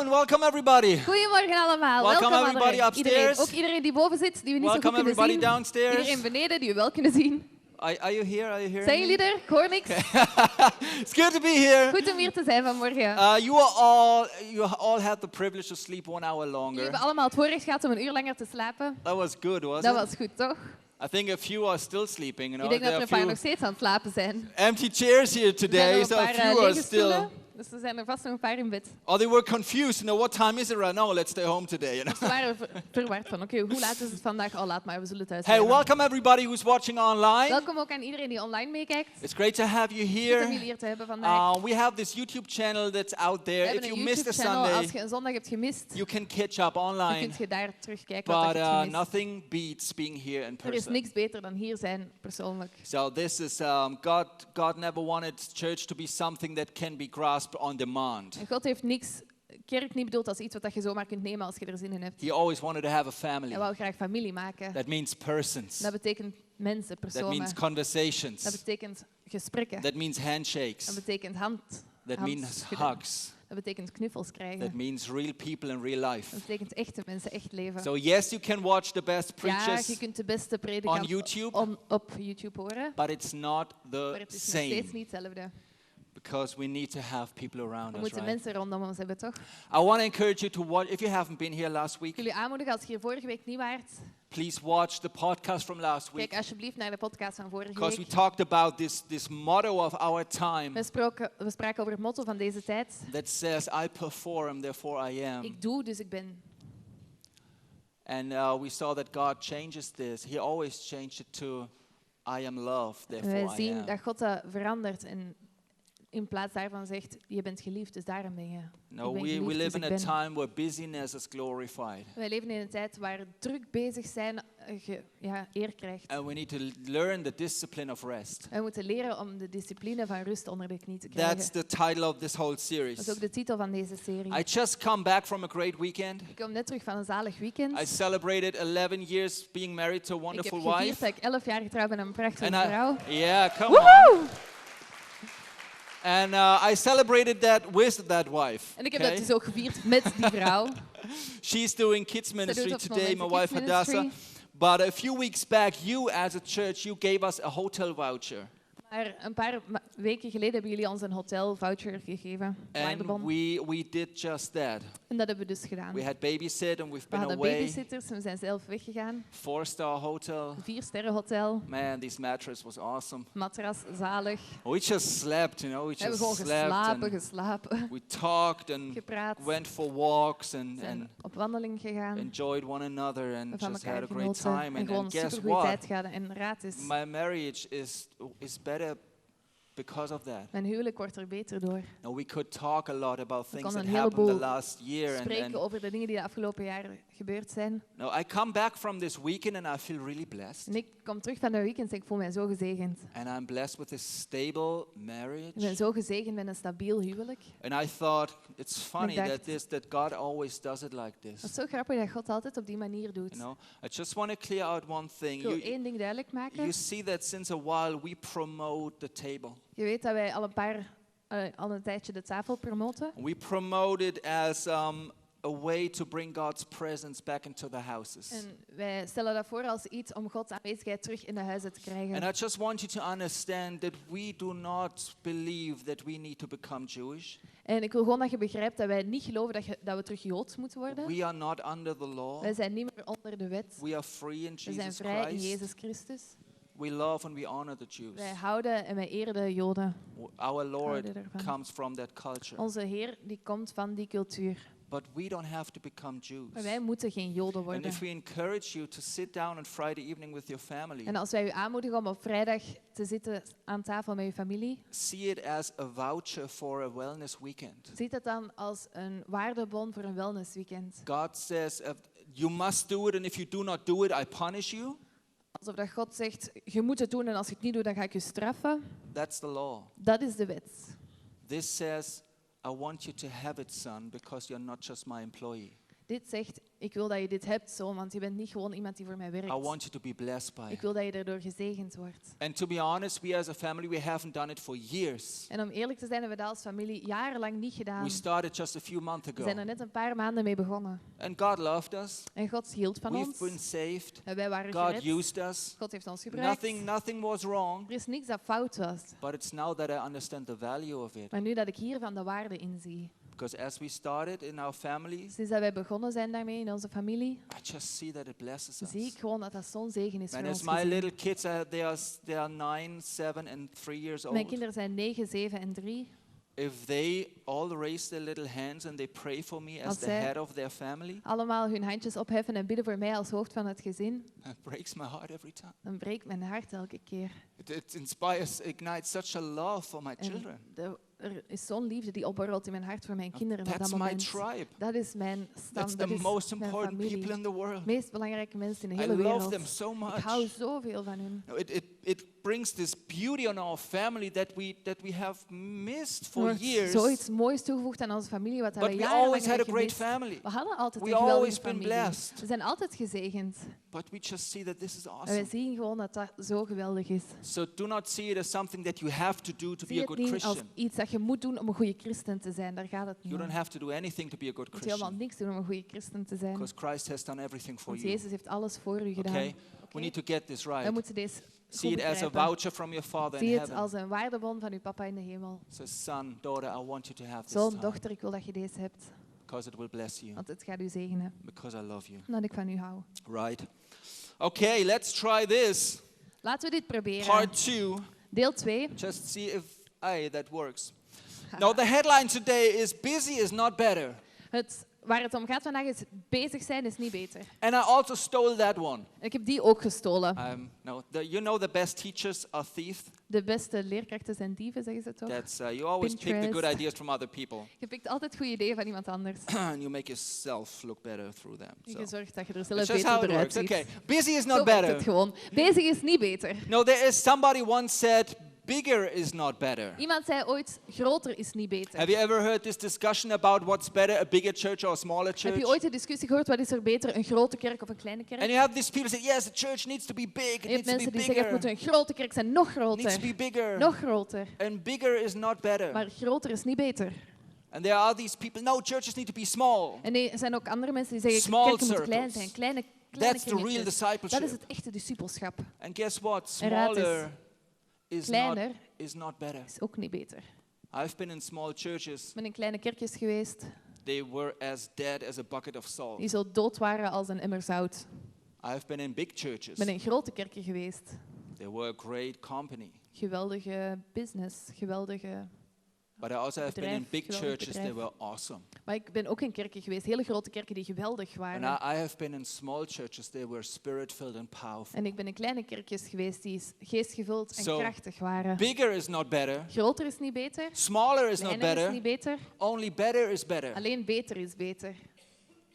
and welcome everybody. Goedemorgen allemaal. Welcome everybody upstairs. Iedereen, ook iedereen die boven zit, die we niet zo goed Welcome kunnen everybody zien. downstairs. Iedereen beneden, die we wel kunnen zien. Are you here? Are you here? Zijn jullie er? Ik hoor niks. It's good to be here. Goed om hier te zijn vanmorgen. You all had the privilege to sleep 1 hour Jullie longer. hebben allemaal het voorrecht gehad om 1 uur langer te slapen. That was good, wasn't Dat it? was goed, toch? I think a few are still sleeping. You Ik know, denk dat there er are een paar few nog steeds aan het slapen zijn. empty chairs here Er zijn today, nog so een a paar few are lege still. stoelen. Dus er zijn er vast nog een paar in bed. Or they were confused. You know, what time is it right now? Let's stay home today. You know? Ze waren verward van, oké, hoe laat is het vandaag? Oh, laat maar, we zullen thuis Hey, blijven. welcome everybody who's watching online. Welkom ook aan iedereen die online meekijkt. It's great to have you Goed om here. jullie hier te hebben vandaag. We have this YouTube channel that's out We there. If hebben you een missed a YouTube-channel. Sunday, Als je een zondag hebt gemist, you can catch up dan online. kun je daar terugkijken wat But je hebt gemist. nothing beats being here in Er is person. niks beter dan hier zijn, persoonlijk. So this is God never wanted church to be something that can be grasped on demand. En God heeft kerk niet bedoeld als iets wat je zomaar kunt nemen als je er zin in hebt. He always wanted to have a family. Hij wou graag familie maken. That means persons. Dat betekent mensen, That personen. means conversations. Dat betekent gesprekken. That means handshakes. Dat betekent That means handschudden. hugs. Dat betekent knuffels krijgen. That means real people in real life. Dat betekent echte mensen, echt leven. So yes, you can watch the best Ja, preachers je kunt de beste on predikant YouTube, op YouTube horen. but it's not Maar the het is nog same steeds niet hetzelfde. because we need to have people around We us, moeten right? mensen rondom ons hebben, toch? I want to encourage you to watch. If you haven't been here last Ik week, wil u aanmoedigen, als je hier vorige week niet waart, please watch the podcast from last week kijk alsjeblieft naar de podcast van vorige because we week. talked about this motto of our time We spraken over het motto van deze tijd. that says, "I perform, therefore I am." Ik doe, dus ik ben. And we saw that God changes this. He always changed it to, "I am love, Wij therefore I zien am." dat God dat verandert en in plaats daarvan zegt, je bent geliefd, dus daarom ben je. No, Ik ben we geliefd, live dus in ik a ben. time where busyness is glorified. Wij leven in een tijd waar druk bezig zijn eer krijgt. And we need to learn the discipline of rest. Wij moeten leren om de discipline van rust onder de knie te That's krijgen. the title of this whole Dat series. is ook de titel van deze serie. I just come back from a great weekend. Ik kom net terug van een zalig weekend. I celebrated 11 years being married to a Ik heb wonderful gevierd wife. dat ik 11 jaar getrouwd ben aan een prachtige And vrouw. yeah, come on. Woehoe! And I celebrated that with that wife. En ik heb okay? dat dus ook gevierd met die vrouw. She's doing kids Ze ministry doet op het today, moment my de kids wife Hadassah. ministry. But a few weeks back, you as a church, you gave us a hotel voucher. Maar een paar weken geleden hebben jullie ons een hotelvoucher gegeven. And Waardebon. we did just that. En dat hebben we dus gedaan. We had babysit and we've We been hadden away. babysitters en we zijn zelf weggegaan. 4-star hotel. 4-sterren hotel. Man, this mattress was awesome. Matras, zalig. We just slept, you know. We We hebben just gewoon slept geslapen. and we talked and Gepraat. went for walks We and zijn op wandeling gegaan. enjoyed one another We and van just elkaar had a great genoten. time. En gewoon And guess supergoeie what? tijd gehad. En raad eens, My marriage is better because of that. mijn huwelijk wordt er beter door. Now, we could talk a lot about things kon that een happened the heleboel last year. Spreken over de dingen die de afgelopen jaren gebeurd zijn. Now, I come back from this weekend and I feel really blessed. En ik kom terug van de weekend en ik voel mij zo gezegend. And I'm blessed with a stable Ik ben marriage. zo gezegend met een stabiel huwelijk. And I thought, it's funny dacht- that God always does it like Het is this. zo grappig dat God altijd op die manier doet. You know, I just want to clear out one thing. Ik wil één ding duidelijk maken. You see that since a while we promote the table. Je weet dat wij al een tijdje de tafel promoten. We promote it as a way to bring God's presence back into the houses. En wij stellen dat voor als iets om Gods aanwezigheid terug in de huizen te krijgen. And I just want you to understand that we do not believe that we need to become Jewish. En ik wil gewoon dat je begrijpt dat wij niet geloven dat we terug Joods moeten worden. We are not under the law. Wij zijn niet meer onder de wet. We are free in We zijn Jesus vrij in Christ. Jezus Christus. We love and we honor the Jews. Wij houden en wij eren de Joden. Our Lord houden ervan. comes from that culture. Onze Heer die komt van die cultuur. But we don't have to become Jews. Maar wij moeten geen Joden And worden. if we encourage you to sit down on Friday evening with your family, En als wij u aanmoedigen om op vrijdag te zitten aan tafel met uw familie, see it as a voucher for a wellness weekend. ziet het dan als een waardebon voor een wellnessweekend. God says, you must do it, and if you do not do it, I punish you. Alsof dat God zegt, je moet het doen en als je het niet doet, dan ga ik je straffen. That's the law. Dat is de wet. This says, I want you to have it, son, because you're not just my employee. dit zegt, ik wil dat je dit hebt zo, want je bent niet gewoon iemand die voor mij werkt. I want you to be blessed by Ik it. wil dat je daardoor gezegend wordt. And to be honest, we as a family, we haven't done it for years. En om eerlijk te zijn, hebben we dat als familie jarenlang niet gedaan. We started just a few months We ago. zijn er net een paar maanden mee begonnen. And God loved us. En God hield van We've ons. been saved. En wij waren God gered. used us. God heeft ons gebruikt. Nothing was wrong. Er is niks dat fout was. But it's now that I understand the value of it. Maar nu dat ik hiervan de waarde inzie. Because as we started in our family, Sinds dat wij begonnen zijn daarmee in onze familie, I just see that it blesses us. zie ik gewoon dat dat zo'n zegen is And voor as ons my gezin. little kids, they are 9, 7 and 3 years Mijn old. kinderen zijn 9, 7 en 3. If they all raise their little hands and they pray for me as Als the zij- head of their family, Allemaal hun handjes opheffen en bidden voor mij als hoofd van het gezin, it breaks my heart every time. dan breekt mijn hart elke keer. It ignites such a love for my children. En er is zo'n liefde die opborrelt in mijn hart voor mijn kinderen op That's dat my moment. tribe. Dat is mijn stam, That's dat the is most mijn important familie. people in the world. De meest belangrijke mensen in de I hele love wereld. them so Ik much. hou zoveel van hun. It brings this beauty on our family that we have missed Er for wordt years. zoiets moois toegevoegd aan onze familie, wat But wij we jarenlang always had a hebben great gemist. family. We hadden altijd We een geweldige always been familie. blessed. We zijn altijd gezegend. But we just see that this is En wij awesome. zien gewoon dat dat zo geweldig is. So do not see it as something that you have to do to Zie be a het good niet als Christian. iets dat je moet doen om een goede christen te zijn. Daar gaat het niet You om. don't Je have to do anything to be a good moet helemaal Christian. niks doen om een goede christen te zijn. Because Christ has done everything for Want you. Jezus heeft alles voor u gedaan. Okay? We need to get this We right. moeten deze See goed it as a begrijpen. voucher from your Father Zie in het heaven. als een waardebon van uw papa in de hemel. So son, daughter, I want you to have this Zoon, time. dochter, ik wil dat je deze hebt. Because it will bless you. Want het gaat u zegenen. Because I love you. Omdat ik van u hou. Right? Okay, let's try this. Laten we dit proberen. Part 2. Deel 2. Just see if that works. Now the headline today is busy is not better. Waar het om gaat vandaag is bezig zijn is niet beter. And I also stole that one. En ik heb die ook gestolen. No, you know the best teachers are thieves. De beste leerkrachten zijn dieven, zeggen ze toch? That's you always pick the good Pinterest. ideas from other people, Je pikt altijd goede ideeën van iemand anders. and you make yourself look better through them. En So. je zorgt dat je er It's zelf just how beter it works. uitziet. Okay, busy is Zo not werkt het better. gewoon. Bezig is niet beter. No, there is somebody once said bigger is not better. Iemand zei ooit, groter is niet beter. Have you ever heard this discussion about what's better, a bigger church or a smaller Heb church? je ooit de discussie gehoord, wat is er beter, een grote kerk of een kleine kerk? And you have these people say, yes, the church needs to be big, it Je needs hebt to mensen be die zeggen, het moet bigger, een grote kerk zijn, nog it needs to groter. be bigger. Nog groter. And bigger is not better. Maar groter is niet beter. And there are these people, no, churches need to be small. En er zijn ook andere mensen die zeggen, Small kerken moeten klein circles. zijn, kleine That's the real kringetjes. discipleship. Dat is het echte discipelschap. And guess what? En raad eens, Smaller kleiner is not better. is ook niet beter. I've been in small churches. Ik ben in kleine kerkjes geweest They were as dead as a bucket of salt. die zo dood waren als een emmer zout. I've been in big Ik churches. ben in grote kerken geweest. They were a great company. Geweldige business, geweldige... But I also have been in Bedrijf, big geweldig churches. They bedrijf. were awesome. Maar ik ben ook in kerken geweest, hele grote kerken die geweldig And waren. I have been in small churches. They were spirit-filled and powerful. En ik ben in kleine kerkjes geweest die geestgevuld en So, krachtig waren. Bigger is not better. Groter is niet beter, Smaller is not kleiner is niet better. beter, Only better is better. alleen beter is beter.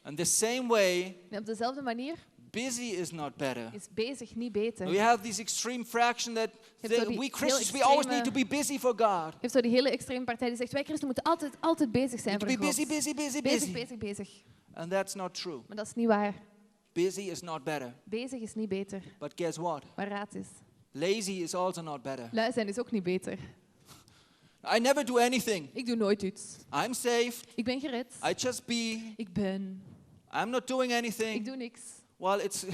And the same way, En op dezelfde manier busy is not better. is bezig niet beter. We have this extreme fraction that hebt zo die we heel Christians, we always extreme- need to be busy for God. Je hebt zo die hele extreme partij die zegt, wij christenen moeten altijd bezig zijn To voor be God. busy, busy, busy, Bezig, busy. bezig. And that's not true. Maar dat is niet waar. Busy is not better. Bezig is niet beter. But guess what? Maar raad eens. Lazy is also not better. Lui zijn is ook niet beter. I never do anything. Ik doe nooit iets. I'm saved. Ik ben gered. I just be. Ik ben. I'm not doing Ik anything. doe niks. Well, it's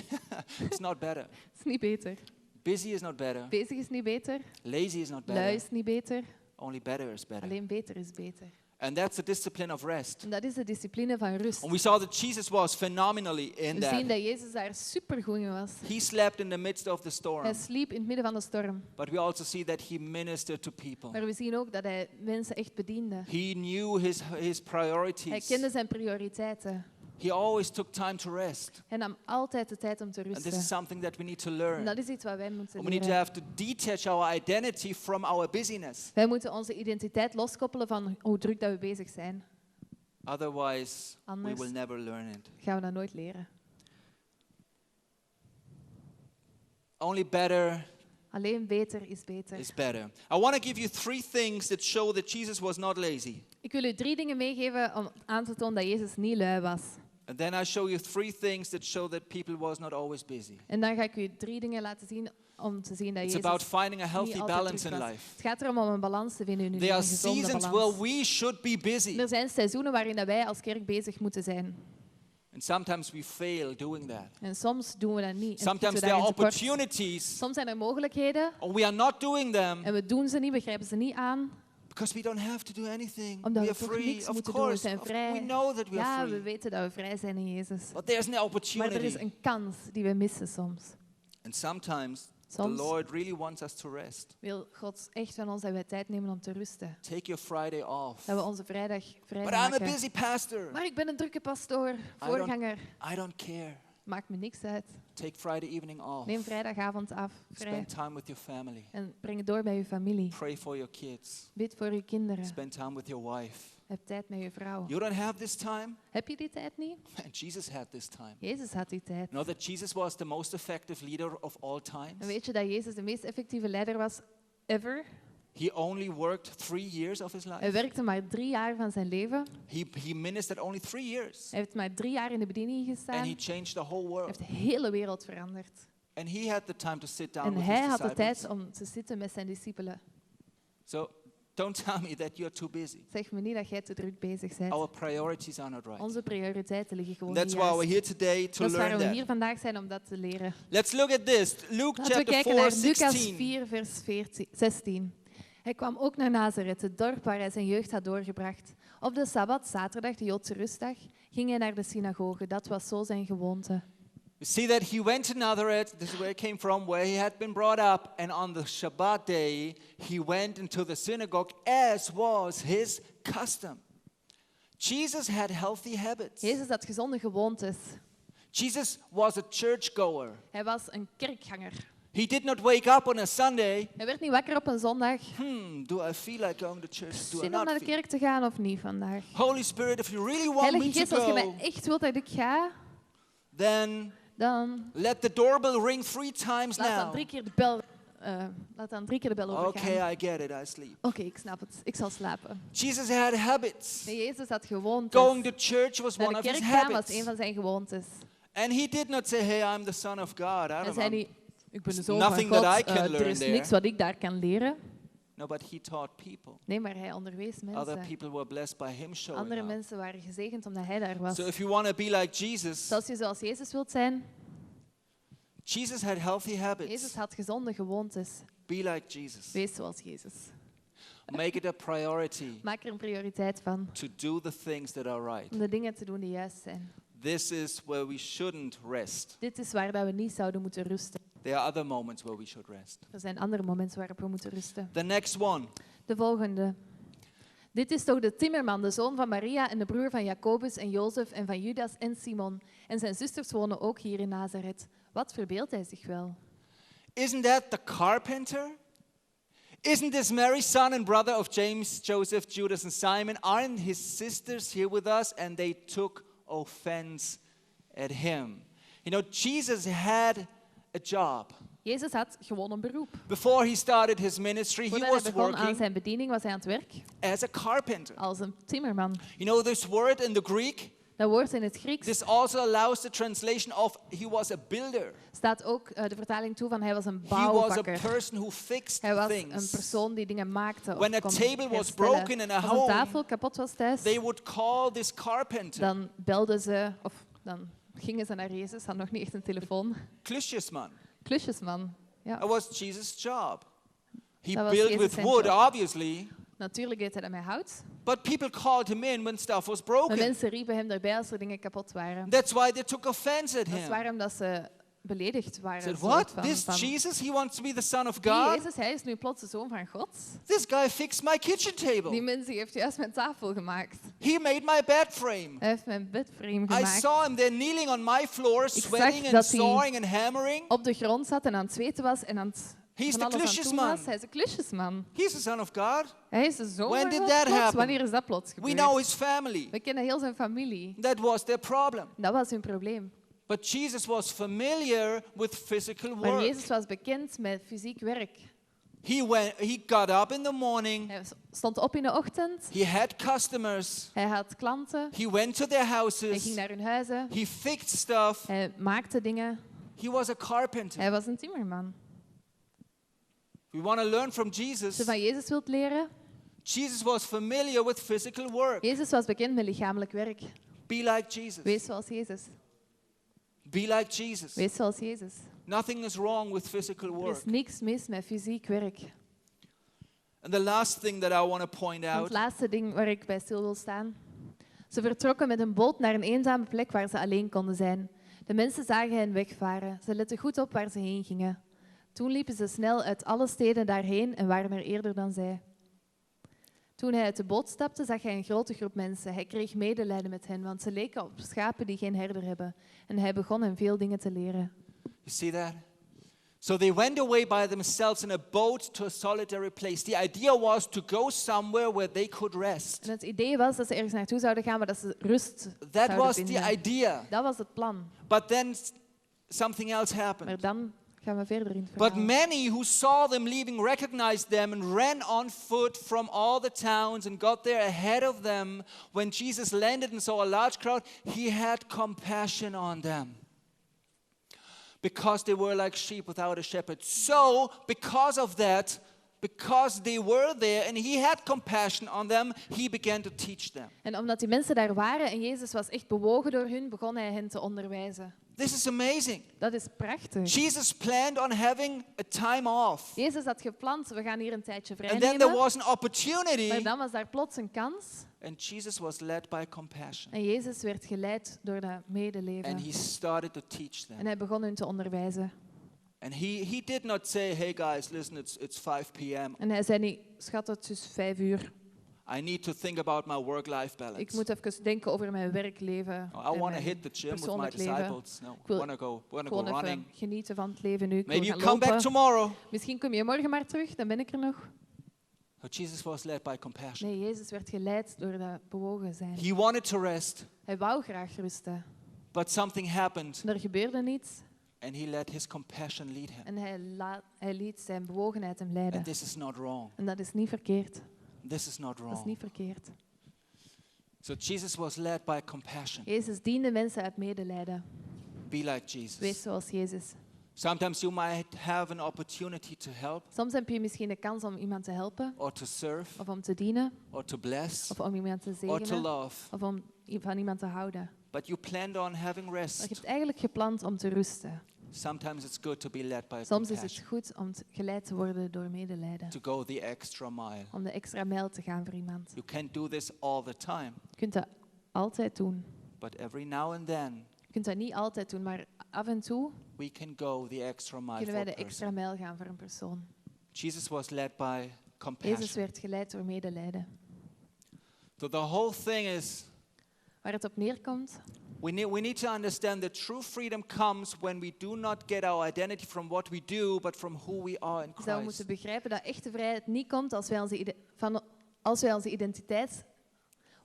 not better. Het is niet beter. Busy is not better. Bezig is niet beter. Lazy is not Lui better. is niet beter. Only better is better. Alleen beter is beter. And that's the discipline of rest. En dat is de discipline van rust. And we saw that Jesus was phenomenally in We zien that. dat Jezus daar supergoed in was. He slept in the midst of the Hij storm. sliep in het midden van de storm. But we also see that he ministered to people. Maar we zien ook dat hij mensen echt bediende. He knew his Hij priorities. kende zijn prioriteiten. He always took time to rest. Hij nam altijd de tijd om te And this is rusten. something that we need to En learn. dat is iets wat wij moeten We need to leren. have to detach our identity from our busyness. Wij moeten onze identiteit loskoppelen van hoe druk dat we bezig zijn. Otherwise, we Anders will never learn it. gaan we dat nooit leren. Only better Alleen beter is beter. is better. I want to give you 3 things that show that Jesus was not lazy. Ik wil u 3 dingen meegeven om aan te tonen dat Jezus niet lui was. And then I show you 3 things that show that people was not always busy. En dan ga ik u 3 dingen laten zien om te zien dat It's Jezus about finding a niet healthy altijd balance druk in was. life. Het gaat erom om een balans te vinden in uw There leven, are een gezonde seasons balans. where we should be busy. Er zijn seizoenen waarin dat wij als kerk bezig moeten zijn. And sometimes we fail doing that. En soms doen we dat niet. En Sometimes schieten there we are daarin tekort. opportunities, Soms zijn er mogelijkheden or we are not doing them en we doen ze niet, we grijpen ze niet aan, because we don't have to do anything. omdat We we are toch free, niks of moeten doen. We course. zijn We vrij. know that we Ja, are we free. weten dat we vrij zijn in Jezus. But there's an Maar er is opportunity. een kans die we missen soms. And sometimes the Soms Lord really wants us to rest. wil God echt van ons dat wij tijd nemen om te rusten. Take your Friday off. Dat we onze vrijdag vrij But I'm a maken. busy pastor. Maar ik ben een drukke pastoor, voorganger. I don't care. Maakt me niks uit. Take Friday evening off. Neem vrijdagavond af, vrij. Spend time with your family. En breng het door bij je familie. Pray for your kids. Bid voor je kinderen. Spend time with your wife. Heb tijd met je vrouw. You don't have this time? Heb je die tijd niet? Man, Jesus had this time. Jezus had die tijd. Know that Jesus was the most effective leader of all En times? weet je dat Jezus de meest effectieve leider was ever? He only worked 3 years of his Hij life. werkte maar 3 jaar van zijn leven. He ministered only 3 years. Hij heeft maar 3 jaar in de bediening gestaan. And he Hij changed the whole world. heeft de hele wereld veranderd. And he had the time to sit down En with hij his had de disciples. tijd om te zitten met zijn discipelen. So don't tell me that you're too busy. Zeg me niet dat jij te druk bezig bent. Our priorities are not right. Onze prioriteiten liggen gewoon That's niet why we're juist. here today to Dat is learn waarom we that. hier vandaag zijn om dat te leren. Let's look at this. Luke Laten we chapter kijken 4, naar Lucas 16. 4, vers 16. Hij kwam ook naar Nazareth, het dorp waar hij zijn jeugd had doorgebracht. Op de Sabbat, zaterdag, de Joodse rustdag, ging hij naar de synagoge. Dat was zo zijn gewoonte. We see that he went to Nazareth, this is where he came from, where he had been brought up, and on the Shabbat day, he went into the synagogue as was his custom. Jesus had healthy habits. Jezus had gezonde gewoontes. Jesus was a churchgoer. Hij was een kerkganger. He did not wake up on a Sunday, Hij werd niet wakker op een zondag. do I feel like going to church? Do I Zin om not naar de feel? kerk te gaan of niet vandaag? Holy Spirit, if you really want me Heilige to Geest, als je go, mij echt wilt dat ik ga, then dan let the doorbell ring 3 times laat dan now. 3 keer de bel, overgaan. Okay, I get it, I sleep. Oké, ik snap het. Ik zal slapen. Jesus had habits. Nee, Jezus had gewoontes. Going to church was Naar one de of his kerk gaan was habits. een van zijn gewoontes. And he did not say, hey, I'm the son of God. I Hij don't zei know. niet, ik ben de There's zoon van nothing God, that I can er learn is there. niks wat ik daar kan leren. No, but he taught people. Nee, maar hij onderwees Other mensen. people were blessed by him showing Andere up. mensen waren gezegend omdat hij daar was. So if you want to be like Jesus, Zoals je zoals Jezus wilt zijn, Jesus had healthy habits. Jezus had gezonde gewoontes. Be like Jesus. Wees zoals Jezus. Make it a priority Maak er een prioriteit van to do the things that are right. om de dingen te doen die juist zijn. This is where we shouldn't rest. Dit is waar dat we niet zouden moeten rusten. There are other moments where we should rest. Er zijn andere momenten waarop we moeten rusten. The next one. De volgende. Dit is toch de timmerman, de zoon van Maria en de broer van Jacobus en Jozef en van Judas en Simon. En zijn zusters wonen ook hier in Nazareth. Wat verbeeldt hij zich wel? Isn't that the carpenter? Isn't this Mary, son and brother of James, Joseph, Judas, and Simon? Aren't his sisters here with us? And they took offense at him. You know, Jesus had a job. Jezus had gewoon een beroep. Before he started his ministry, he Voordat hij was begon aan working zijn bediening was hij aan het werk as a carpenter. als een timmerman. You know this word in the Greek? Dat woord in het Grieks This also allows the translation of he was a builder. staat ook de vertaling toe van hij was een He was a bouwvakker. person who fixed Hij was een things. persoon die dingen maakte When of a kon table was herstellen. broken in a Als een home, tafel kapot was thuis, They would call this carpenter dan belden ze, of dan gingen ze naar Jezus, had nog niet echt een telefoon. klusjesman. Klusjesman. Ja. That was Jesus' job. He Dat was built Jezus with zijn wood, job. obviously, Natuurlijk deed hij dat met hout. but people called him in when stuff was Maar broken. mensen riepen hem erbij als er dingen kapot waren. That's why they took offense at Dat is him. waarom dat ze beledigd waren. Said, een soort what? This van Jesus? He wants to be the son of die God? Jezus, hij is nu plots de zoon van God. This guy fixed my kitchen Die table. mens die heeft juist mijn tafel gemaakt. He made my bed frame. Hij heeft mijn bedframe I gemaakt. saw him there kneeling on my floor, zag sweating and dat hij sawing and hammering. Op de grond zat en aan het zweten was en aan het He's van the alles aan het doen klusjesman. was. Hij is een klusjesman. He's the son of God. Hij is de zoon When van did God. that Plots. happen? Wanneer is dat plots We gebeurd? know his family. We kennen heel zijn familie. That was their problem. Dat was hun probleem. But Jesus was familiar with physical Maar work. Jezus was bekend met fysiek werk. He got up in the morning. Hij stond op in de ochtend. He had customers. Hij had klanten. He went to their Hij houses. ging naar hun huizen. He fixed stuff. Hij maakte dingen. He was a carpenter. Hij was een timmerman. We want to learn from Als je Jesus. van Jezus wilt leren. Jesus was familiar with physical work. Jezus was bekend met lichamelijk werk. Be like Jesus. Wees zoals Jezus. Be like Jesus. Wees zoals Jezus. Nothing is wrong with physical Er is work. niks mis met fysiek werk. And the last thing that I want to point En out. het laatste ding waar ik bij stil wil staan. Ze vertrokken met een boot naar een eenzame plek waar ze alleen konden zijn. De mensen zagen hen wegvaren. Ze letten goed op waar ze heen gingen. Toen liepen ze snel uit alle steden daarheen en waren er eerder dan zij. Toen hij uit de boot stapte, zag hij een grote groep mensen. Hij kreeg medelijden met hen, want ze leken op schapen die geen herder hebben. En hij begon hen veel dingen te leren. You see that? So they went away by themselves in a boat to a solitary place. The idea was to go somewhere where they could rest. En het idee was dat ze ergens naartoe zouden gaan, maar dat ze rust That zouden was vinden. the idea. Dat was het plan. But then something else Maar happened. dan gaan we verder in het But verhaal. many who saw them leaving recognized them and ran on foot from all the towns and got there ahead of them. When Jesus landed and saw a large crowd, he had compassion on them, because they were like sheep without a shepherd. So, because of that, because they were there and he had compassion on them, he began to teach them. En omdat die mensen daar waren en Jezus was echt bewogen door hun, begon hij hen te onderwijzen. This is amazing. Dat is prachtig. Jesus planned on having a time off. Jezus had gepland, we gaan hier een tijdje vrij And then there nemen. was an opportunity, Maar dan was daar plots een kans. and Jesus was led by compassion. En Jezus werd geleid door dat medeleven. And he started to teach En them. hij begon hun te onderwijzen. And he did not say, hey guys, listen, it's 5 p.m. En hij zei niet, schat, het is 5 uur. I need to think about my work-life Ik balance. moet even denken over mijn werkleven. I en want to mijn hit the gym with my persoonlijk leven. disciples. No, Ik wil we're going to go Gewoon even running. genieten van het leven nu. Ik wil Maybe you gaan come back lopen. tomorrow. Misschien kom je morgen maar terug, dan ben ik er nog. But Jesus was led by compassion. Nee, Jezus werd geleid door dat bewogen zijn. He wanted to rest, Hij wou graag rusten. but something happened, Er gebeurde niets and he let his compassion lead him. en hij liet zijn bewogenheid hem leiden. And this is not wrong. En dat is niet verkeerd. This is not Dat is wrong. niet verkeerd. So Jesus was led by compassion. Jezus diende mensen uit medelijden. Be like Wees Jesus. zoals Jezus. Sometimes you might have an opportunity to help, Soms heb je misschien de kans om iemand te helpen, or to serve, of om te dienen, or to bless, of om iemand te or to zegenen, love. of om van iemand te houden. But you planned on having Maar je rest. hebt eigenlijk gepland om te rusten. Sometimes it's good to be led by Soms is het compassion, goed om geleid te worden door medelijden. to go the extra mile. Om de extra mijl te gaan voor iemand. You can't do this all the time, Je kunt dat altijd doen. but every now and then Je kunt dat niet altijd doen, maar af en toe we can go the extra mile kunnen for wij a de extra person. mijl gaan voor een persoon. Jesus was led by Jezus compassion. werd geleid door medelijden. So the whole thing is, Waar het op neerkomt, we need to understand that true freedom comes when we do not get our identity from what we do, but from who we are in is dat we Christ. moeten begrijpen dat echte vrijheid niet komt als wij onze identiteit...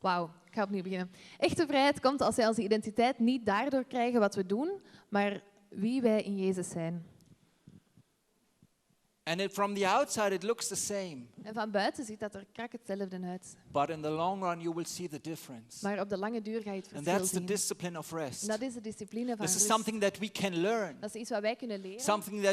Wauw, ik ga opnieuw beginnen. Echte vrijheid komt als wij onze identiteit niet daardoor krijgen wat we doen, maar wie wij in Jezus zijn. And from the outside it looks the same, En van buiten ziet dat er krak hetzelfde uit. but in the long run you will see the difference. Maar op de lange duur ga je het And verschil that's the zien. discipline of En rest. dat is de discipline van This is rust. something that we can learn. Dat is iets wat wij kunnen leren. Something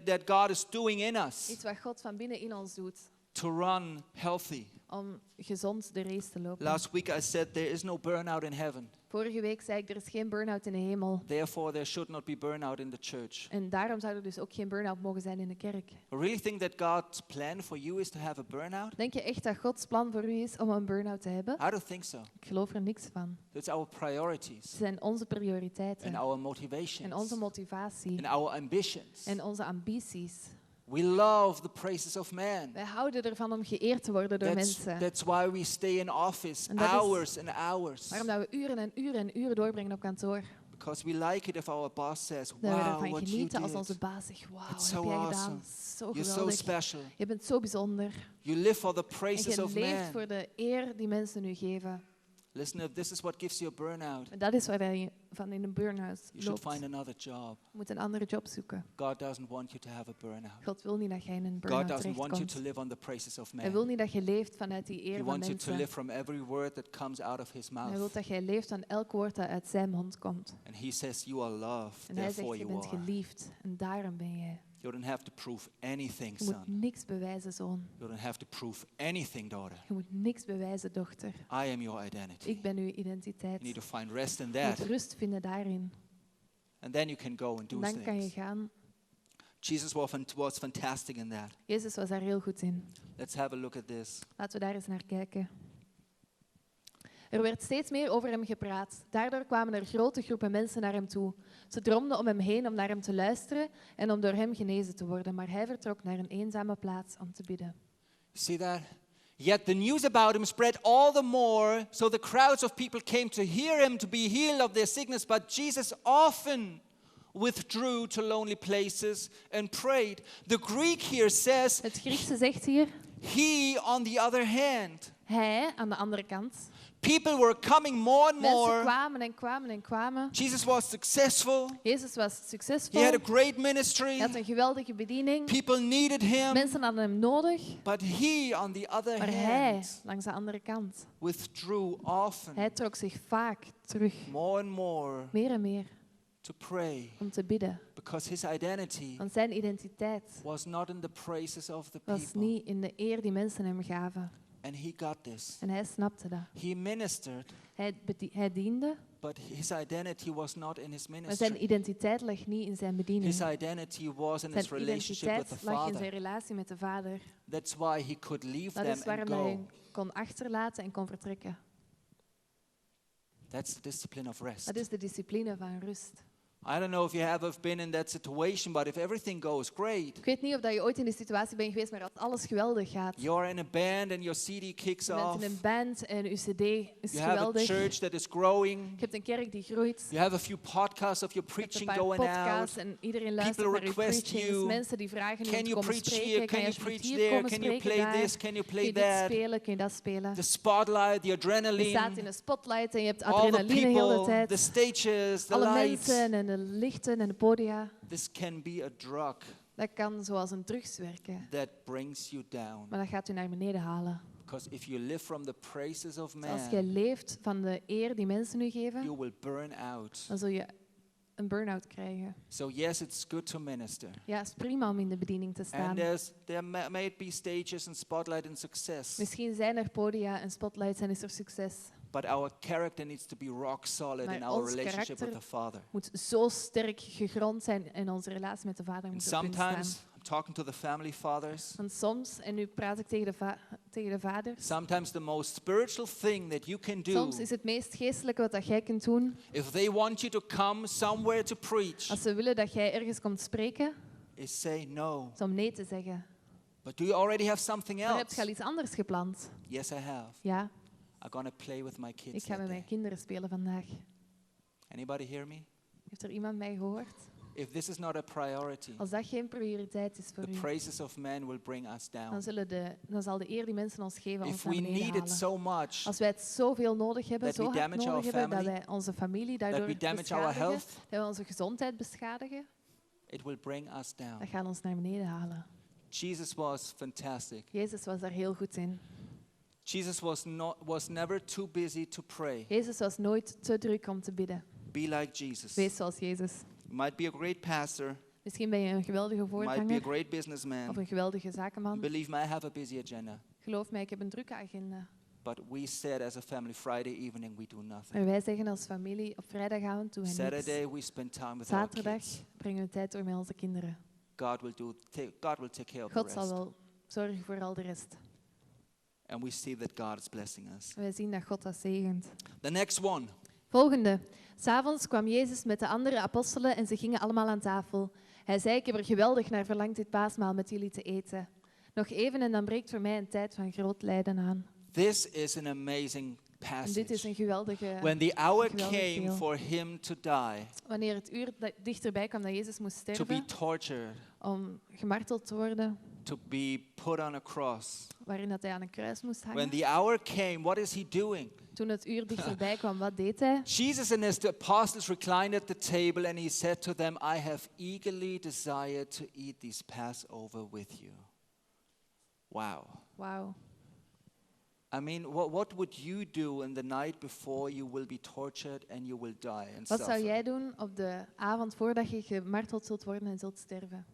that God is doing in us Iets wat God van binnen in ons doet. to run healthy. Om gezond de race te lopen. Last week I said there is no burnout in heaven. Vorige week zei ik, er is geen burn-out in de hemel. Therefore there should not be burnout in the church. En daarom zou er dus ook geen burn-out mogen zijn in de kerk. I really think that God's plan for you is to have a burnout? Denk je echt dat Gods plan voor u is om een burn-out te hebben? I don't think so. Ik geloof er niks van. It's our Het priorities zijn onze prioriteiten. and our En onze motivations motivatie. and our ambitions. En onze ambities. We love the praises of man. Wij houden ervan om geëerd te worden door mensen. That's why we stay in office En dat is hours and hours. Waarom dat we uren en uren en uren doorbrengen op kantoor. Because we like it if our boss says, Dat we wow, ervan what you genieten als onze did. baas zegt, wauw, It's wat so heb jij awesome. gedaan? Zo You're so geweldig. special. Je bent zo bijzonder. You live for the En praises je of leeft man. voor de eer die mensen u geven. Listen, if this is what gives you a burnout, En dat is waar je van in een burn-out you should loopt. find another job. Je moet een andere job zoeken. God doesn't want you to have a burnout. God wil niet dat jij in een God burn-out doesn't want you to terechtkomt. live on the praises of Hij wil man. niet dat je leeft vanuit die He eer van wants you to live mensen. from every word that comes out of his Hij wil mouth. dat jij leeft van elk woord dat uit zijn mond komt. And he says you are loved, En hij zegt, therefore je you bent are. geliefd en daarom ben jij. You don't have to prove anything, Je moet son. niks bewijzen, zoon. You don't have to prove anything, daughter. Je moet niks bewijzen, dochter. I am your identity. Ik ben uw You identiteit. need to find rest in Je that. moet rust vinden daarin. And then you can go and do En dan kan je things. gaan. Jesus was fantastic in that. Jezus was daar heel goed in. Let's have a look at this. Laten we daar eens naar kijken. Er werd steeds meer over hem gepraat. Daardoor kwamen er grote groepen mensen naar hem toe. Ze droomden om hem heen om naar hem te luisteren en om door hem genezen te worden. Maar hij vertrok naar een eenzame plaats om te bidden. See that? Yet the news about him spread all the more, so the crowds of people came to hear him to be healed of their sickness. But Jesus often withdrew to lonely places and prayed. The Greek here says, Het Griekse zegt hier, he on the other hand. hij aan de andere kant. People were coming more and Mensen more. kwamen en kwamen en kwamen. Jesus was successful. Jezus was He succesvol. had a great Hij ministry. had een geweldige bediening. People needed him. Mensen hadden hem nodig. But he, on the other Maar hij, hand, langs de andere kant, withdrew often, hij trok zich vaak terug. more and more, Meer en meer to pray. om te bidden. Because his identity Want zijn identiteit was not in the praises of the was people. niet in de eer die mensen hem gaven. And he got this. En hij snapte dat. He ministered, Hij diende, but his identity was not in his maar zijn ministry. identiteit lag niet in zijn bediening. His identity was in his Zijn relationship with the identiteit lag in zijn Father. relatie met de Vader. That's why he could leave Dat them is and waarom hij go. hen kon achterlaten en kon vertrekken. That's the discipline of rest. Dat is de discipline van rust. I don't know if you have ever been in that situation, but if everything goes great, Ik weet niet of dat je ooit in die situatie bent geweest, maar als alles geweldig gaat. you're in a band and your CD kicks Je bent off. in een band en uw cd is You have a geweldig. church that is growing. Je hebt een kerk die groeit. You have a few podcasts of your Je hebt een preaching paar going podcasts out. en iedereen luistert People naar uw request preachings. you. Mensen die vragen u om Can te you komen preach here? spreken. Can Kan je you alsjeblieft preach hier there? komen Can you spreken play daar? this? Can you Kun je play dit that? spelen? Kun je dat spelen? The spotlight, the Je staat in adrenaline, een spotlight en je hebt all the adrenaline heel de people, the tijd. stages, the Alle lights. mensen en de lichten en de podia. This can be a drug Dat kan zoals een drugs werken. that brings you down. Maar dat gaat u naar beneden halen. Because if you live from the praises of Dus als jij man, leeft van de eer die mensen u geven, you will burn out. dan zul je een burn-out krijgen. So yes, it's good to minister. Ja, het is prima om in de bediening te staan. And there may be stages and spotlight and success. Misschien zijn er podia en spotlights en is er succes. But our character needs to be rock solid Maar in our ons relationship with karakter the Father. Moet zo sterk gegrond zijn en onze relatie met de Vader And moet op punt staan. sometimes, I'm talking to the family fathers, Want soms, en nu praat ik tegen de vaders, sometimes the most spiritual thing that you can do, soms is het meest geestelijke wat dat jij kunt doen, if they want you to come somewhere to preach, als ze willen dat jij ergens komt spreken, is say no. is om nee te zeggen. But do you already have something Maar heb je al else? iets anders gepland? Yes, I have. Ja, I'm going to play with my ik kids ga that met mijn day. kinderen spelen vandaag. Anybody hear me? Heeft er iemand mij gehoord? If this is not a priority, Als dat geen prioriteit is voor the u, praises of man will bring us down. dan zal de eer die mensen ons geven ons If naar we beneden need it halen. so much Als wij het zoveel nodig hebben, that we zo hard damage our nodig hebben, dat family, wij onze familie that daardoor we damage our beschadigen, health, dat we onze gezondheid beschadigen, it will bring us down. dat gaat ons naar beneden halen. Jesus was fantastic. Jezus was daar heel goed in. Jesus was never too busy to pray. Jezus was nooit te druk om te bidden. Be like Jesus. Wees zoals Jezus. You might be a great pastor, Misschien ben je een geweldige you might be a voorganger great of businessman. een geweldige zakenman. Believe me, I have a busy agenda. Geloof mij, ik heb een drukke agenda. But we said as a family, Friday evening we do nothing. Maar wij zeggen als familie, op vrijdagavond doen we niks. Saturday we spend time with our Zaterdag kids. brengen we tijd door met onze kinderen. God will take care of the God zal rest. wel zorgen voor al de rest. And we see that God is blessing us. Wij zien dat God dat zegent. The next one. Volgende. 'S Avonds kwam Jezus met de andere apostelen en ze gingen allemaal aan tafel. Hij zei, ik heb er geweldig naar verlangd dit paasmaal met jullie te eten. Nog even en dan breekt voor mij een tijd van groot lijden aan. This is an amazing En dit is passage. een geweldige... When the hour geweldig came deel. for him to die, Wanneer het uur dichterbij kwam dat Jezus moest to be sterven, tortured, om gemarteld te worden, to be put on a cross. waarin dat hij aan een kruis moest When hangen. the hour came, what is he doing? Toen het uur dichterbij kwam, wat deed hij? Jesus and his apostles reclined at the table and he said to them, I have eagerly desired to eat this Passover with you. Wow. Wauw. I mean, what would you do in the night before you will be tortured and you will die and Wat zou suffer? jij doen op de avond voordat je gemarteld zult worden en zult sterven?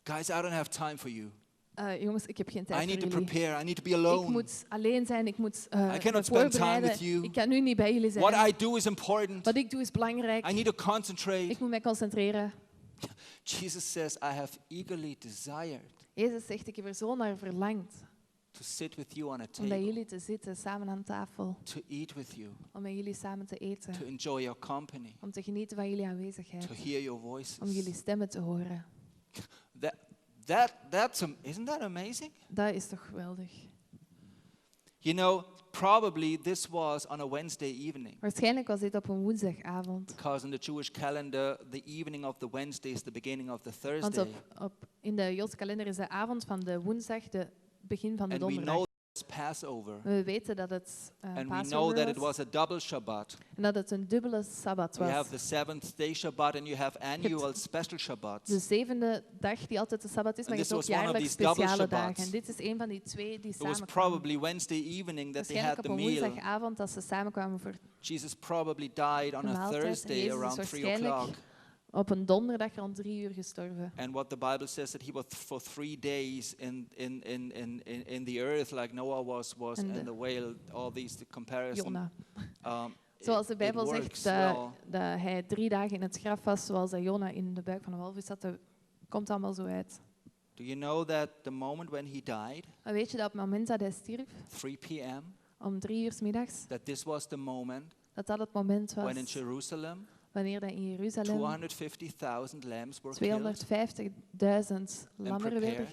Guys, I don't have time for you. Jongens, ik heb geen tijd I need voor to jullie. prepare. I need to be Ik alone. moet alleen zijn, ik moet I me cannot spend time voorbereiden. with you. Ik kan nu niet bij jullie zijn. What I do is important. Wat ik doe is belangrijk. I need to concentrate. Ik moet mij concentreren. Jesus says, I have eagerly desired Jezus zegt, ik heb er zo naar verlangd to sit with you on a om bij table, jullie te zitten, samen aan tafel. to eat with you, Om met jullie samen te eten. to enjoy your company, Om te genieten van jullie aanwezigheid. to hear your voices. Om jullie stemmen te horen. Isn't that amazing? Dat is toch geweldig. You know, probably this was on a Wednesday evening. Waarschijnlijk was dit op een woensdagavond. Because in the Jewish calendar, the evening of the Wednesday is the beginning of the Want Thursday. in de Joodse kalender is de avond van de woensdag de begin van de And we donderdag. know it's Passover. We weten dat het And we know Passover that it was. was a double Shabbat. En dat het een dubbele Sabbat You was. have the seventh day Shabbat and you have annual special Shabbats. De zevende dag die altijd de Sabbat is, maar je And hebt this ook was one of jaarlijks these double speciale Shabbats. dagen. En dit is een van die twee die It was samenkwamen. probably Wednesday evening that they Waarschijnlijk had op the een meal. woensdagavond dat ze samenkwamen voor Jesus probably died on de a maaltijd. En Thursday Jezus is around 3 waarschijnlijk o'clock. op een donderdag rond 3 uur gestorven. And what the Bible says that he was for 3 days in the earth, like Noah was And and the whale. All these the comparison. Jona. Um, Zoals de it Bijbel works zegt well. dat hij 3 dagen in het graf was, zoals dat Jona in de buik van een walvis zat. Dat komt allemaal zo uit. Do you know that the moment when he died, Maar weet je dat op het moment dat hij stierf, 3 p.m., om 3 uur 's middags, that this was the moment dat het moment when in was Jerusalem wanneer dat in Jeruzalem 250,000 lambs were killed. 250.000 lammeren werden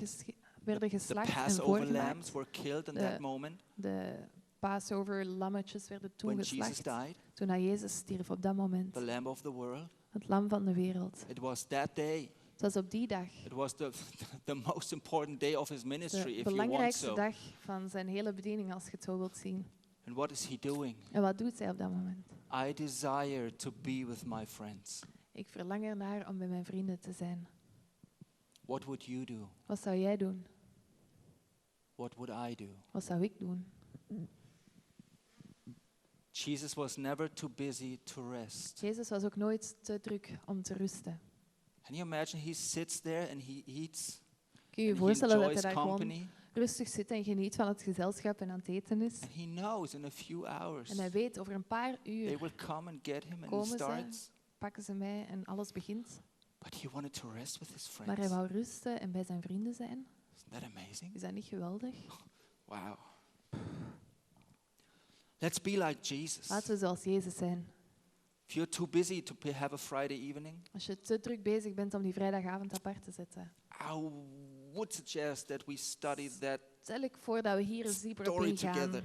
The geslacht en Passover lambs voorgemaakt. were killed in De- that moment De Passover lammetjes werden toen when Jesus geslacht. died, Toen hij Jezus stierf op dat moment. the Lamb of the world. Het lam van de wereld. It was that day. Het was op die dag It was the most important day of his ministry, de if you want belangrijkste so. dag van zijn hele bediening, als je het zo wilt zien. And what is he doing? En wat doet hij op dat moment? I desire to be with my friends. Ik verlang ernaar om bij mijn vrienden te zijn. What would you do? Wat zou jij doen? What would I do? Wat zou ik doen? Jesus was never too busy to rest. Jezus was ook nooit te druk om te rusten. Can you imagine? He sits there and he eats. Kun je je And he voorstellen dat hij enjoys daar gewoon company. rustig zit en geniet van het gezelschap en aan het eten is? And he knows in a few hours En hij weet, over een paar they uur will come and get him and he komen ze, starts. pakken ze mij en alles begint. But he wanted to rest with his Maar hij friends. wou rusten en bij zijn vrienden zijn. Isn't that amazing? Is dat niet geweldig? Wow. Let's be like Jesus. Laten we zoals Jezus zijn. If you're too busy to have a Friday evening, Als je te druk bezig bent om die vrijdagavond apart te zetten. I would suggest that we study that Stel ik voor dat we hier eens dieper op story ingaan. together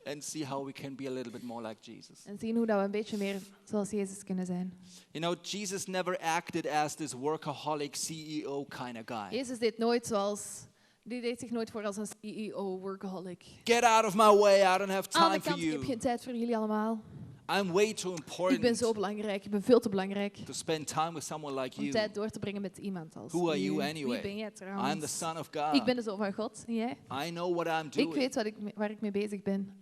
and see how we can be a little bit more like Jesus. En zien hoe dat we een beetje meer zoals Jezus kunnen zijn. You know, Jesus never acted as this workaholic CEO kind of guy. Jezus deed zich nooit voor als een CEO, workaholic. Get out of my way, I don't have Aan time de for kant, ik heb you. geen tijd voor jullie allemaal. I'm way too Ik ben important zo belangrijk, ik ben veel te belangrijk to spend time with someone like om you. tijd door te brengen met iemand als Who are u. you anyway? Wie ben jij I'm the trouwens? Son of Ik ben God. de zoon van God, en jij? I know what I'm Ik doing. weet waar ik mee bezig ben.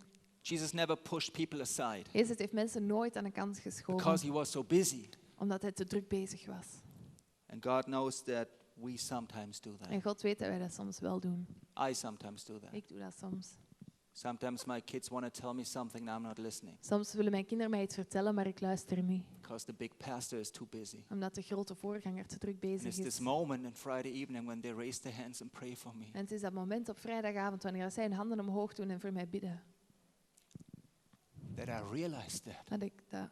Jesus never pushed people aside Jezus heeft mensen nooit aan de kant geschoven, because he was so busy. omdat hij te druk bezig was. And God knows that we sometimes do that. En God weet dat wij dat soms wel doen. I sometimes do that. Ik doe dat soms. Sometimes my kids want to tell me something and I'm not listening Soms willen mijn kinderen mij iets vertellen, maar ik luister niet. because the big pastor is too busy. Omdat de grote voorganger te druk And bezig it's is. this moment on Friday evening when they raise their hands and pray for me En het is dat moment op vrijdagavond wanneer zij hun handen omhoog doen en voor mij bidden. that I realize that Dat ik dat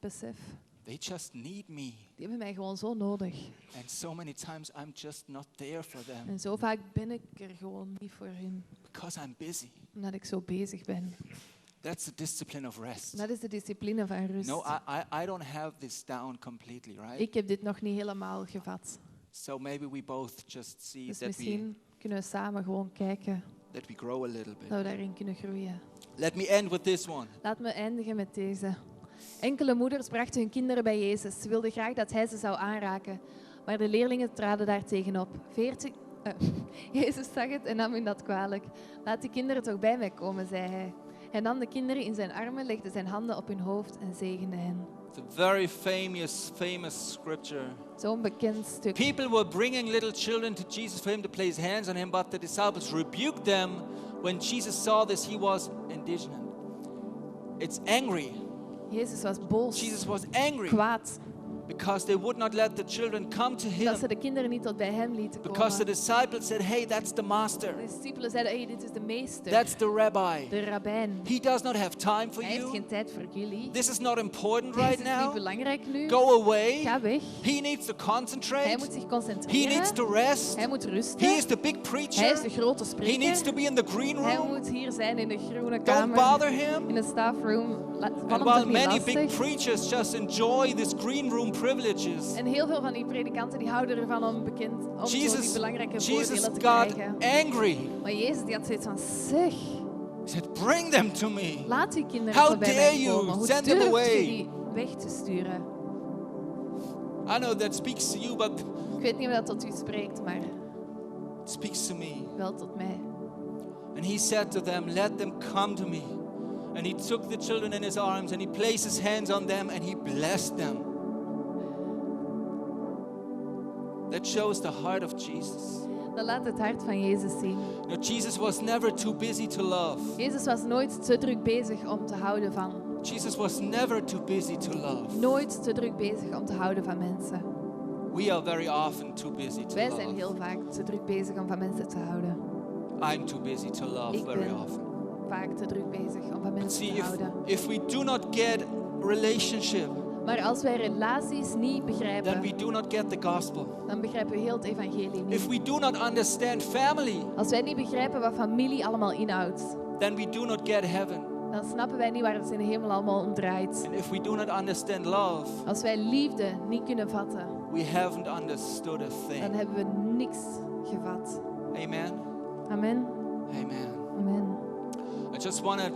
besef. they just need me. Die hebben mij gewoon zo nodig. And so many times I'm just not there for them En zo vaak ben ik er gewoon niet voor hun. because I'm busy. Omdat ik zo bezig ben. That's the discipline of rest. Dat is de discipline van rust. No, I don't have this down completely, right? Ik heb dit nog niet helemaal gevat. So maybe we both just see Dus that misschien kunnen we samen gewoon kijken we grow a little bit. dat we daarin kunnen groeien. Let me end with this one. Laat me eindigen met deze. Enkele moeders brachten hun kinderen bij Jezus. Ze wilden graag dat hij ze zou aanraken. Maar de leerlingen traden daar tegenop. Jezus zag het en nam hun dat kwalijk. Laat die kinderen toch bij mij komen, zei hij. Hij nam de kinderen in zijn armen, legde zijn handen op hun hoofd en zegende hen. It's a very famous scripture. Zo'n bekend stuk. People were bringing little children to Jesus for him to place hands on him, but the disciples rebuked them. When Jesus saw this, he was indignant. It's angry. Jezus was boos. Jesus was angry. Kwaad. Because they would not let the children come to him. Dat ze de kinderen niet tot bij hem lieten komen. Because the disciples said, hey, that's the master. De discipelen zeiden, hey, dit is de meester. That's the rabbi. De rabbijn. He does not have time for Hij heeft you. geen tijd voor jullie. This is not important Dit right is niet now. belangrijk nu. Go away. Ga weg. He needs to Hij concentrate. moet zich He concentreren. needs to rest. Hij moet rusten. He is the big Hij preacher. is de grote He needs spreker. to be in the green Hij room. moet hier zijn in de groene Don't kamer. bother him. In de staffroom. Val And hem while toch niet many big lastig. preachers just enjoy this green room privileges, En heel veel van die predikanten die houden ervan om zo die Jesus belangrijke Jesus voordelen te got krijgen. angry. Maar Jezus die had zoiets van, zeg, He said, bring them to me. laat die kinderen How tot bij dare mij you komen. Hoe send them durft away? je die weg te sturen? I know that speaks to you, but Ik weet niet of dat tot u spreekt, maar it speaks to me. wel tot mij. And he said to them, let them come to me. And he took the children in his arms and he placed his hands on them and he blessed them. That shows the heart of Jesus. Dat laat het hart van Jezus zien. Now, Jesus was never too busy to love. Jezus was nooit te druk bezig om te houden van. Jesus was never too busy to love. Nooit te druk bezig om te houden van mensen. We are very often too busy to Wij zijn love. heel vaak te druk bezig om van mensen te houden. I'm too busy to love Ik very ben often. vaak te druk bezig om van But mensen see, te houden. if we do not get relationship, Maar als wij relaties niet then begrijpen, we do not get the gospel. dan begrijpen we heel het evangelie niet. If we do not understand family, Als wij niet begrijpen wat familie allemaal inhoudt, then we do not get heaven. dan snappen wij niet waar het in de hemel allemaal om draait. And if we do not understand love, Als wij liefde niet kunnen vatten, we haven't understood a dan thing. hebben we niks gevat. Amen. Amen. Amen. Amen. I just want to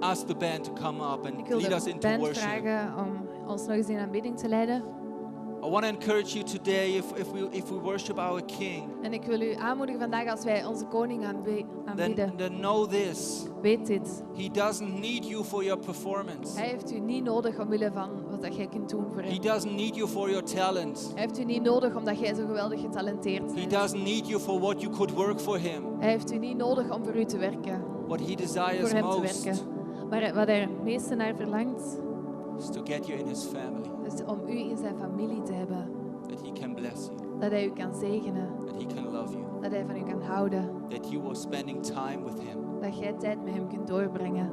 ask the band to come up and Ik wil lead us de into band worship. vragen om ons nog eens in aanbidding te leiden. I want to encourage you today if we worship our King, En ik wil u aanmoedigen vandaag als wij onze koning aanbidden. then know this. Weet dit. He doesn't need you for your performance. Hij heeft u niet nodig omwille van wat dat jij kunt doen voor He hem. doesn't need you for your talent. Hij heeft u niet nodig omdat jij zo geweldig getalenteerd He bent. doesn't need you for what you could work for him. Hij heeft u niet nodig om voor u te werken. What he Voor desires hem te most werken. Maar wat hij het meeste naar verlangt, is to get you in his family, is om u in zijn familie te hebben. that he can bless you, Dat hij u kan zegenen. that he can love you, Dat hij van u kan houden. that you are spending time with him. Dat jij tijd met hem kunt doorbrengen.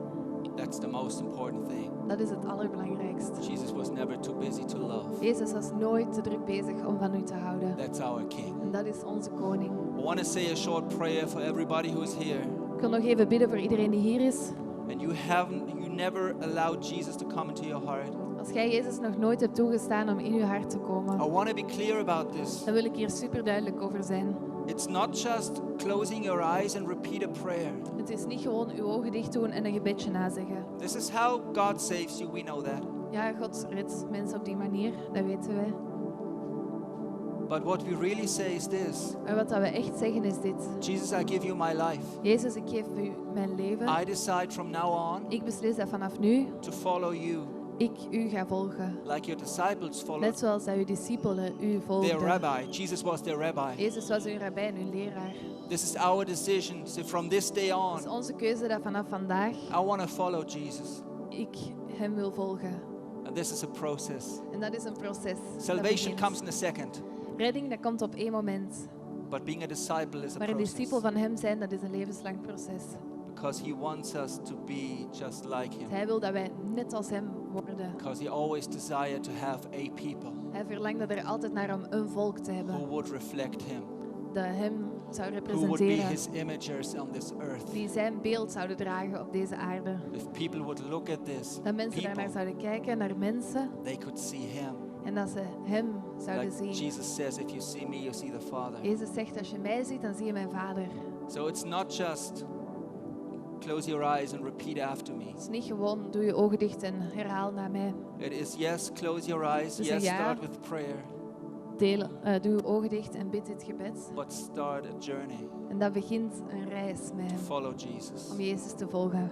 That's the most important thing. Dat is het allerbelangrijkste. Jesus was never too busy to love. Jezus was nooit te druk bezig om van u te houden. That's our King. En dat is onze koning. I want to say a short prayer for everybody who is here. Ik wil nog even bidden voor iedereen die hier is. And you never allowed Jesus to come into your heart. Als jij Jezus nog nooit hebt toegestaan om in uw hart te komen, I want to be clear about this. dan wil ik hier super duidelijk over zijn. It's not just closing your eyes and repeat a prayer. Het is niet gewoon uw ogen dicht doen en een gebedje nazeggen. This is how God saves you. We know that. Ja, God redt mensen op die manier, dat weten wij. But what we really say is this. Maar wat dat we echt zeggen is dit. Jesus, I give you my life. Jezus, ik geef u mijn leven. I decide from now on Ik beslis dat vanaf nu to follow you ik u ga volgen. like your disciples followed Net zoals dat uw discipelen u their volgden. rabbi. Jesus was their rabbi. Jezus was uw rabbijn, uw leraar. This is our decision. So from this day on, Het is onze keuze dat vanaf vandaag I want to follow Jesus. ik hem wil volgen. And this is a process. En dat is een proces. dat Salvation begint. comes in a second. Redding dat komt op één moment. But being a disciple is a Maar een process. discipel van hem zijn, dat is een levenslang proces. Because he wants us to be just like him. Hij wil dat wij net als hem worden. Because he always desired to have a people Hij verlangt dat er altijd naar om een volk te who hebben. would reflect him, Dat hem zou who would be representeren. his imagers on this earth. Die zijn beeld zouden dragen op deze aarde. If people would look at this Dat mensen daarnaar people, zouden kijken, naar mensen. they could see him. En dat ze hem zouden Like zien. Jesus says, if you see me, you see the Father. Jezus zegt, als je mij ziet, dan zie je mijn vader. So it's not just Close your eyes and repeat after me. Het is niet gewoon, doe je ogen dicht en herhaal na mij. It is yes, close your eyes. Dus Yes, ja. start with prayer. Doe je ogen dicht en bid dit gebed. But start a journey En dat begint een reis met to hem, follow Jesus. om Jezus te volgen.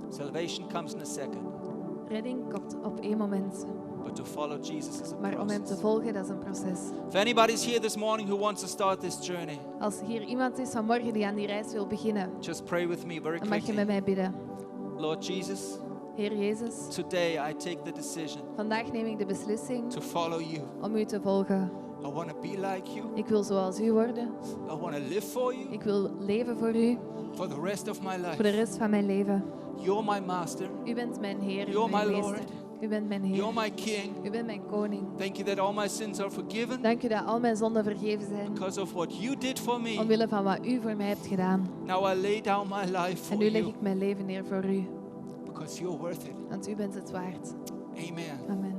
Salvation comes in a second, Redding komt op één moment, but to follow Jesus is a maar om hem te process. volgen, dat is een proces. If anybody's here this morning who wants to start this journey, Als hier iemand is vanmorgen die aan die reis wil beginnen, just pray with me very dan mag je quickly. met mij bidden. Lord Jesus, Heer Jezus, today I take the decision vandaag neem ik de beslissing to follow you. om u te volgen. I want to be like you. Ik wil zoals u worden. I want to live for you Ik wil leven voor u, for the rest of my voor de life. rest van mijn leven. You're my master. U bent mijn Heer, u You're bent mijn my meester. Lord. U bent mijn Heer. You're my King. U bent mijn koning. Thank you that all my sins are forgiven Dank u dat al mijn zonden vergeven zijn, because of what you did for me. omwille van wat u voor mij hebt gedaan. Now I lay down my life for En nu leg you ik mijn leven neer voor u, because you're worth it. want u bent het waard. Amen. Amen.